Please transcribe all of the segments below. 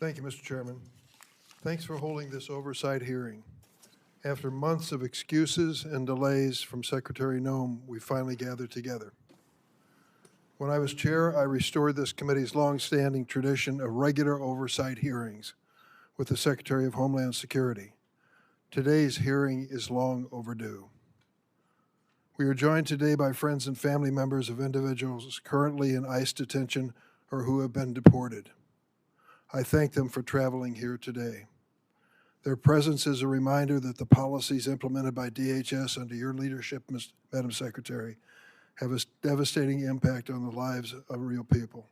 Thank you, Mr. Chairman. Thanks for holding this oversight hearing. After months of excuses and delays from Secretary Noem, we finally gathered together. When I was chair, I restored this committee's longstanding tradition of regular oversight hearings with the Secretary of Homeland Security. Today's hearing is long overdue. We are joined today by friends and family members of individuals currently in ICE detention or who have been deported. I thank them for traveling here today. Their presence is a reminder that the policies implemented by DHS under your leadership, Madam Secretary, have a devastating impact on the lives of real people.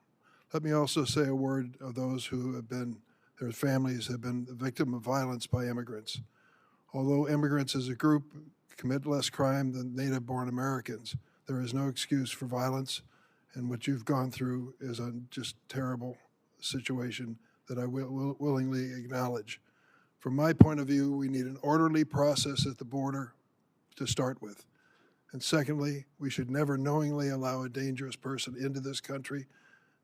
Let me also say a word of those who have been, their families have been the victim of violence by immigrants. Although immigrants as a group commit less crime than native-born Americans, there is no excuse for violence, and what you've gone through is a just terrible situation that I will willingly acknowledge. From my point of view, we need an orderly process at the border to start with. And secondly, we should never knowingly allow a dangerous person into this country.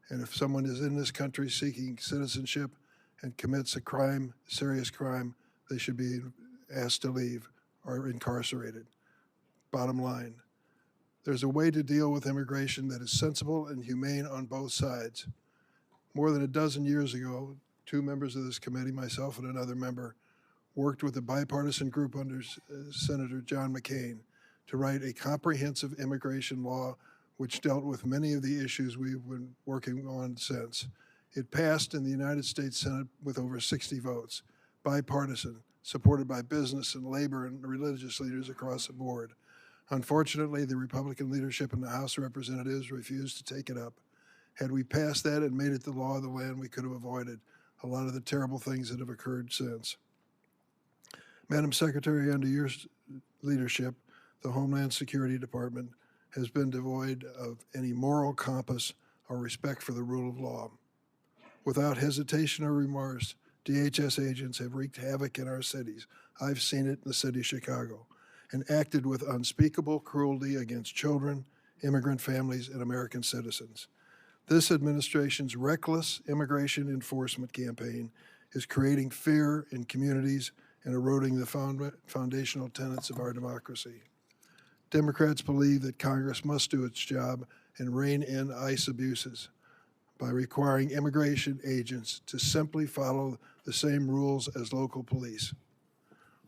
And if someone is in this country seeking citizenship and commits a crime, serious crime, they should be asked to leave or incarcerated. Bottom line, there's a way to deal with immigration that is sensible and humane on both sides. More than a dozen years ago, two members of this committee, myself and another member, worked with a bipartisan group under Senator John McCain to write a comprehensive immigration law which dealt with many of the issues we've been working on since. It passed in the United States Senate with over 60 votes, bipartisan, supported by business and labor and religious leaders across the board. Unfortunately, the Republican leadership in the House of Representatives refused to take it up. Had we passed that and made it the law of the land, we could have avoided a lot of the terrible things that have occurred since. Madam Secretary, under your leadership, the Homeland Security Department has been devoid of any moral compass or respect for the rule of law. Without hesitation or remorse, DHS agents have wreaked havoc in our cities. I've seen it in the city of Chicago, and acted with unspeakable cruelty against children, immigrant families, and American citizens. This administration's reckless immigration enforcement campaign is creating fear in communities and eroding the foundational tenets of our democracy. Democrats believe that Congress must do its job and rein in ICE abuses by requiring immigration agents to simply follow the same rules as local police.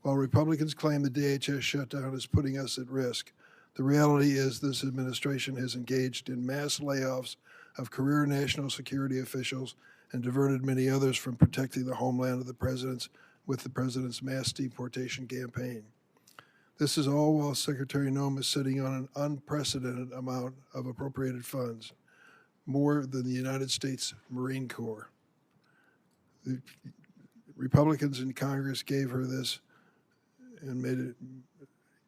While Republicans claim the DHS shutdown is putting us at risk, the reality is this administration has engaged in mass layoffs of career national security officials and diverted many others from protecting the homeland of the president's with the president's mass deportation campaign. This is all while Secretary Noem is sitting on an unprecedented amount of appropriated funds, more than the United States Marine Corps. The Republicans in Congress gave her this and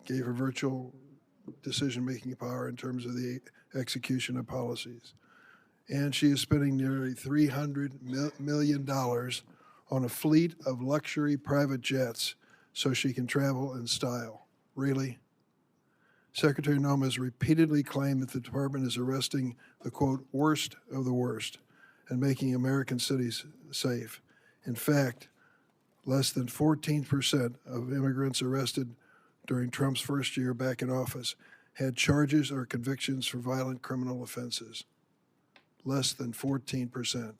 gave her virtual decision-making power in terms of the execution of policies. And she is spending nearly $300 million on a fleet of luxury private jets so she can travel in style. Really? Secretary Noem has repeatedly claimed that the department is arresting the, quote, worst of the worst and making American cities safe. In fact, less than 14% of immigrants arrested during Trump's first year back in office had charges or convictions for violent criminal offenses. Less than 14%,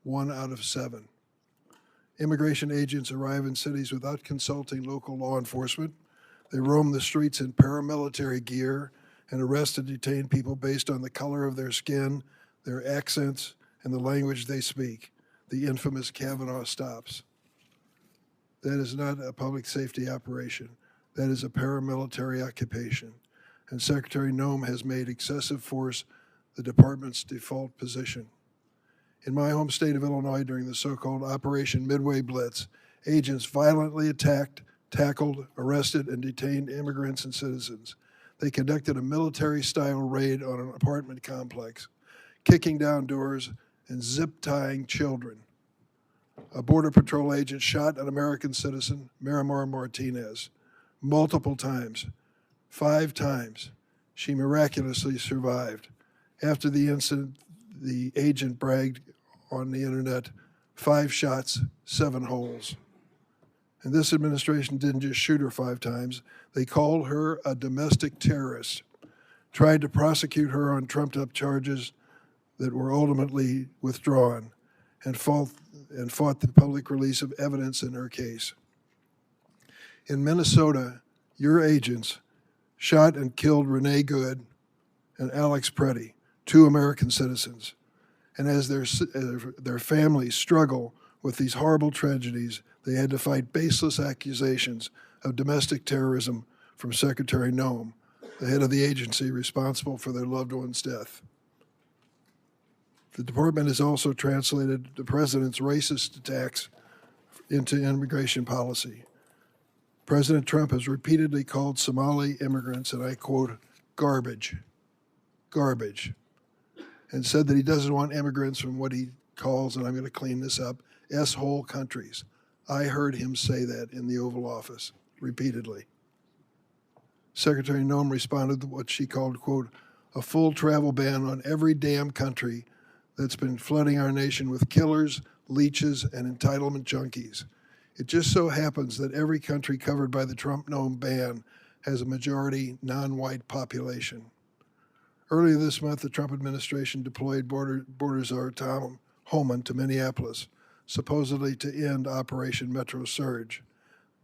1 out of 7. Immigration agents arrive in cities without consulting local law enforcement. They roam the streets in paramilitary gear and arrest and detain people based on the color of their skin, their accents, and the language they speak, the infamous Kavanaugh stops. That is not a public safety operation. That is a paramilitary occupation. And Secretary Noem has made excessive force the department's default position. In my home state of Illinois, during the so-called Operation Midway Blitz, agents violently attacked, tackled, arrested, and detained immigrants and citizens. They conducted a military-style raid on an apartment complex, kicking down doors and zip-tying children. A Border Patrol agent shot an American citizen, Miramar Martinez, multiple times, 5 times. She miraculously survived. After the incident, the agent bragged on the internet, 5 shots, 7 holes. And this administration didn't just shoot her 5 times. They called her a domestic terrorist, tried to prosecute her on trumped-up charges that were ultimately withdrawn, and fought the public release of evidence in her case. In Minnesota, your agents shot and killed Renee Good and Alex Preddy, 2 American citizens. And as their families struggle with these horrible tragedies, they had to fight baseless accusations of domestic terrorism from Secretary Noem, the head of the agency responsible for their loved one's death. The department has also translated the president's racist attacks into immigration policy. President Trump has repeatedly called Somali immigrants, and I quote, garbage, and said that he doesn't want immigrants from what he calls, and I'm going to clean this up, S-hole countries. I heard him say that in the Oval Office repeatedly. Secretary Noem responded to what she called, quote, a full travel ban on every damn country that's been flooding our nation with killers, leeches, and entitlement junkies. It just so happens that every country covered by the Trump-Noem ban has a majority non-white population. Earlier this month, the Trump administration deployed border czar Tom Homan to Minneapolis, supposedly to end Operation Metro Surge.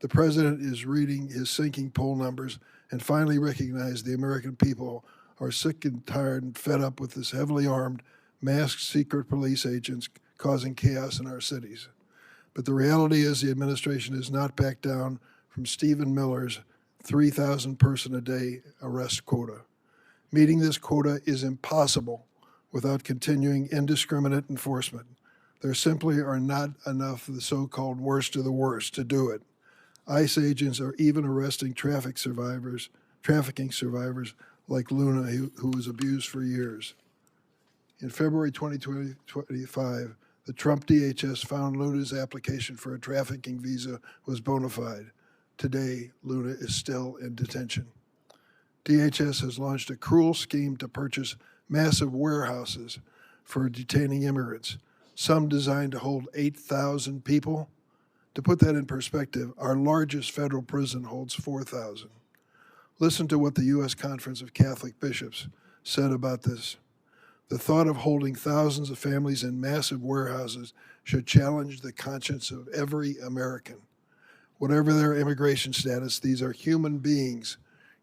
The president is reading his sinking poll numbers and finally recognized the American people are sick and tired and fed up with this heavily armed, masked secret police agents causing chaos in our cities. But the reality is the administration has not backed down from Stephen Miller's 3,000 person a day arrest quota. Meeting this quota is impossible without continuing indiscriminate enforcement. There simply are not enough of the so-called worst of the worst to do it. ICE agents are even arresting trafficking survivors like Luna, who was abused for years. In February 2025, the Trump DHS found Luna's application for a trafficking visa was bona fide. Today, Luna is still in detention. DHS has launched a cruel scheme to purchase massive warehouses for detaining immigrants, some designed to hold 8,000 people. To put that in perspective, our largest federal prison holds 4,000. Listen to what the U.S. Conference of Catholic Bishops said about this. The thought of holding thousands of families in massive warehouses should challenge the conscience of every American. Whatever their immigration status, these are human beings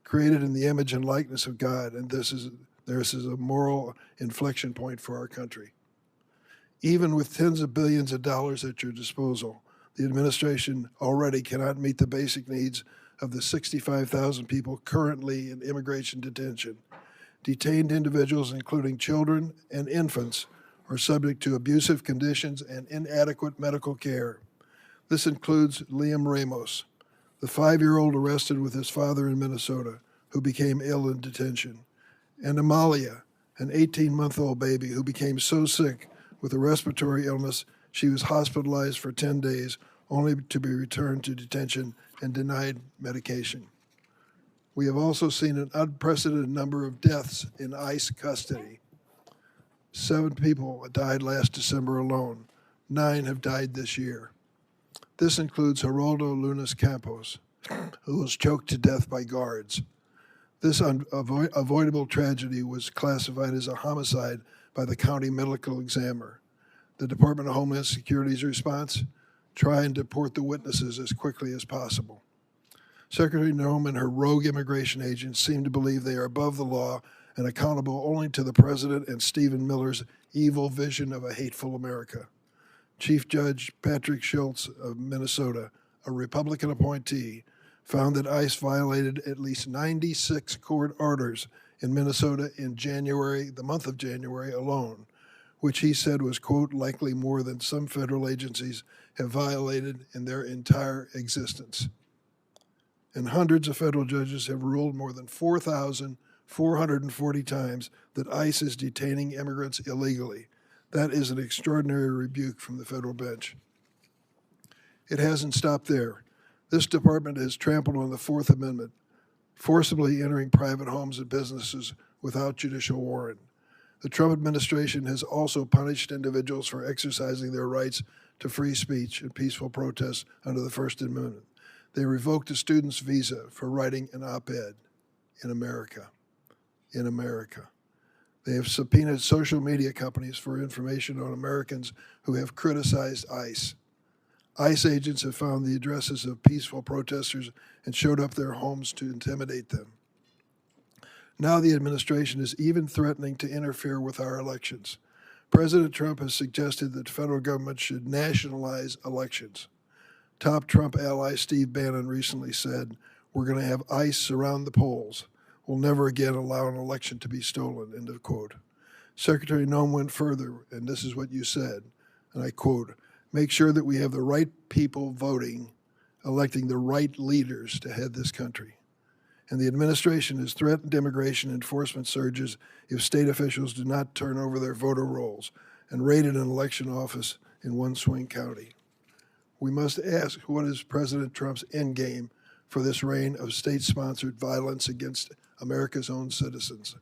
created in the image and likeness of God, and this is a moral inflection point for our country. Even with tens of billions of dollars at your disposal, the administration already cannot meet the basic needs of the 65,000 people currently in immigration detention. Detained individuals, including children and infants, are subject to abusive conditions and inadequate medical care. This includes Liam Ramos, the 5-year-old arrested with his father in Minnesota, who became ill in detention, and Amalia, an 18-month-old baby who became so sick with a respiratory illness she was hospitalized for 10 days, only to be returned to detention and denied medication. We have also seen an unprecedented number of deaths in ICE custody. 7 people died last December alone. 9 have died this year. This includes Geraldo Lunas Campos, who was choked to death by guards. This avoidable tragedy was classified as a homicide by the county medical examiner. The Department of Homeland Security's response? Try and deport the witnesses as quickly as possible. Secretary Noem and her rogue immigration agents seem to believe they are above the law and accountable only to the president and Stephen Miller's evil vision of a hateful America. Chief Judge Patrick Schultz of Minnesota, a Republican appointee, found that ICE violated at least 96 court orders in Minnesota in January, the month of January alone, which he said was, quote, likely more than some federal agencies have violated in their entire existence. And hundreds of federal judges have ruled more than 4,440 times that ICE is detaining immigrants illegally. That is an extraordinary rebuke from the federal bench. It hasn't stopped there. This department has trampled on the Fourth Amendment, forcibly entering private homes and businesses without judicial warrant. The Trump administration has also punished individuals for exercising their rights to free speech and peaceful protest under the First Amendment. They revoked a student's visa for writing an op-ed in America. In America. They have subpoenaed social media companies for information on Americans who have criticized ICE. ICE agents have found the addresses of peaceful protesters and showed up their homes to intimidate them. Now the administration is even threatening to interfere with our elections. President Trump has suggested that the federal government should nationalize elections. Top Trump ally Steve Bannon recently said, "We're going to have ICE surround the polls. We'll never again allow an election to be stolen," end of quote. Secretary Noem went further, and this is what you said, and I quote, "Make sure that we have the right people voting, electing the right leaders to head this country." And the administration has threatened immigration enforcement surges if state officials do not turn over their voter rolls and raided an election office in one swing county. We must ask, what is President Trump's endgame for this reign of state-sponsored violence against America's own citizens?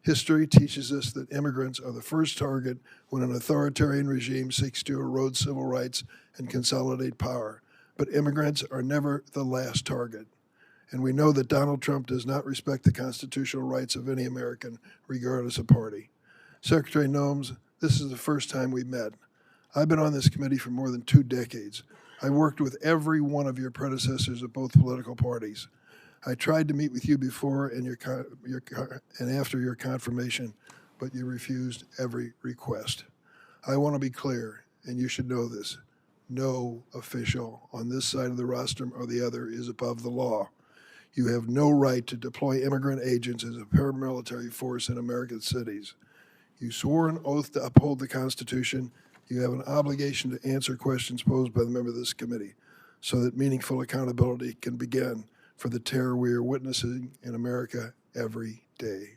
History teaches us that immigrants are the first target when an authoritarian regime seeks to erode civil rights and consolidate power. But immigrants are never the last target. And we know that Donald Trump does not respect the constitutional rights of any American, regardless of party. Secretary Noem, this is the first time we met. I've been on this committee for more than 2 decades. I worked with every one of your predecessors of both political parties. I tried to meet with you before and after your confirmation, but you refused every request. I want to be clear, and you should know this. No official on this side of the rostrum or the other is above the law. You have no right to deploy immigrant agents as a paramilitary force in American cities. You swore an oath to uphold the Constitution. You have an obligation to answer questions posed by the member of this committee so that meaningful accountability can begin for the terror we are witnessing in America every day.